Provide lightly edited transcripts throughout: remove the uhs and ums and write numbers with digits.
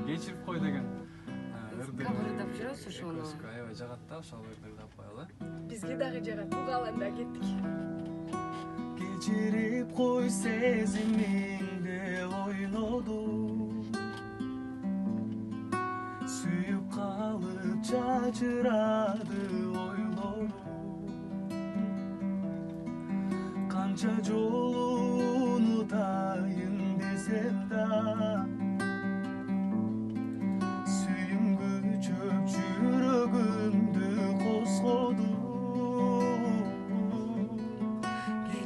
кечирип кой деген ырдап жүрөсүз ошону. аябай жагат да, ошол ырдап коелу. Бизге дагы жагат. Угаланда кеттик. Кечирип кой сезимиңде ойнодум, сүйүп калып чачырады ойлорум. Канча жолу унутайын десем да, сүйүмгү чөп жүрөгүмдү козгоду.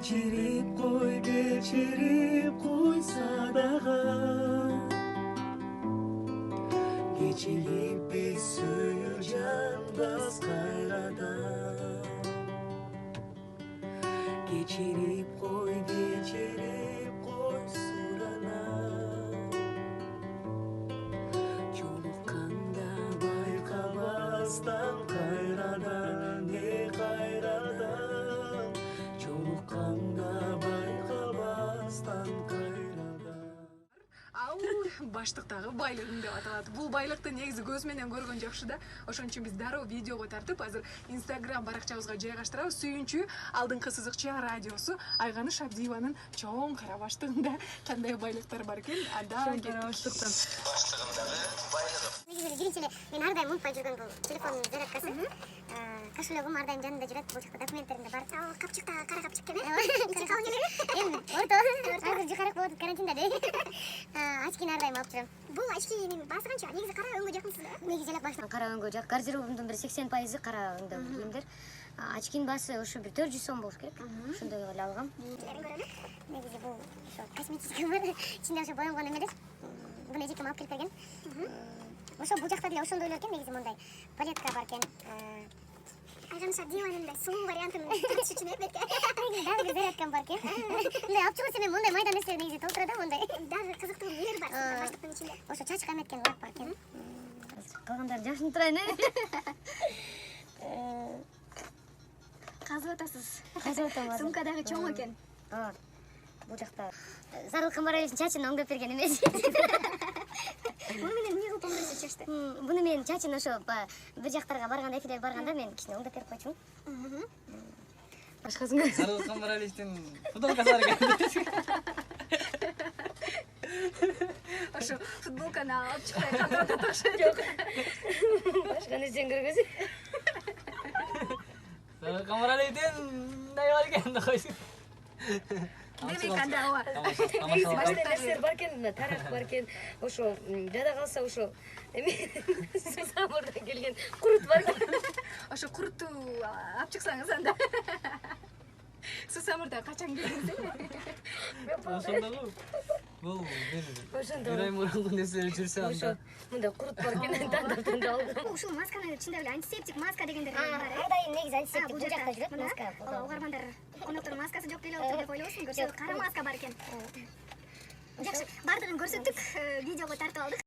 Geçirip koysa dağı, geçirip bir suyu candas kayrada. Geçirip koy surana, çolukanda baykabazdan kayrada, ne kayrada. Çolukanda baykabazdan kayrada. Ау, баштыктагы байлыгың деп аталат. Бул байлыкты негизи көз менен көргөн жакшы да. Ошон үчүн биз дароо видеого тартып, азыр Instagram баракчабызга жайгаштырабыз. Сүйүнчү алдыңкы сызыкча радиосу Айганыш Абдиеванын чоң кара баштыгында кандай байлыктар бар экен? Анда кара баштыктан. Баштыгындагы байлыгым. Негизи биринчи эле мен ар дайым унутпай жүргөн бул телефондун зарядкасы. Кошелегим ар дайым жанымда жүрөт. Бул жакта документтеримде бар. Капчыкта кара капчык экен. Чыкалып келе. Эми орто. Азыр жакараак болот карантинда де. Очкини ар дайым алып жүрөм. Бул очкинин баасы канча? Негизи кара өңгө жакынсыз да? Негизи эле баштан кара өңгө жак. Гардеробумдун бир 80% кара өңдө кийимдер. Очкинин баасы ошо бир 400 сом болуш керек. Ошондой эле алгам. Негизи бул ошо косметика бар. Ичинде ошо боёнгон эмелер. Буну эжекем алып келип берген. Ошо бул жакта деле ошондой эле экен, негизи мындай палетка бар экен. Айганыш Абдиеванын сулуу вариантын түзүш үчүн эпетке. Дагы бир зарядкам бар экен. Мындай алып чыгып мен мындай майда нерселер негизи толтура да, мындай. Дагы кызыктуу нелер бар баштыктын ичинде. Ошо чачка эметкен лак бар экен. Калгандары жакшынып турайын, Казып атасыз. Казып атам. Сумка дагы чоң экен. Бул жакта Зарыл Камбараевичтин чачын оңдоп берген эмес. Муну менен эмне кылып оңдойсуз чачты? Буну мен чачын ошо бир жактарга барганда, эфирге барганда мен кичине оңдоп берип койчумун. Башкасын Зарыл Камбаралиевдин футболкасы бар экен. ошо футболканы алып чыкпай калтырып ташып Жок. Башка нерсени көргөзүп. Зарыл Камбаралиевдин мындай бар экен да койсун. Демек анда ооба. Негизи башка нерселер бар экен, тарак бар экен. Ошо жада калса ошо эме самырдан келген курут бар экен. Ошо курутту алып чыксаңыз анда. Сусамырда качан келдиңиз? Ошондогу. Бул Ошондо. бир ай мурунку нерселер жүрсө Ошо анда. мындай курут бар экен, тандап алгам. Ушул масканы ичинде эле антисептик маска дегендер бар. Ар дайым негизи антисептик бул жакта жүрөт маска. Угармандар коноктордун маскасы жок деле деп ойлобосун, көрсө кара маска бар экен. Жакшы, бардыгын көрсөттүк, видеого тартып алдык.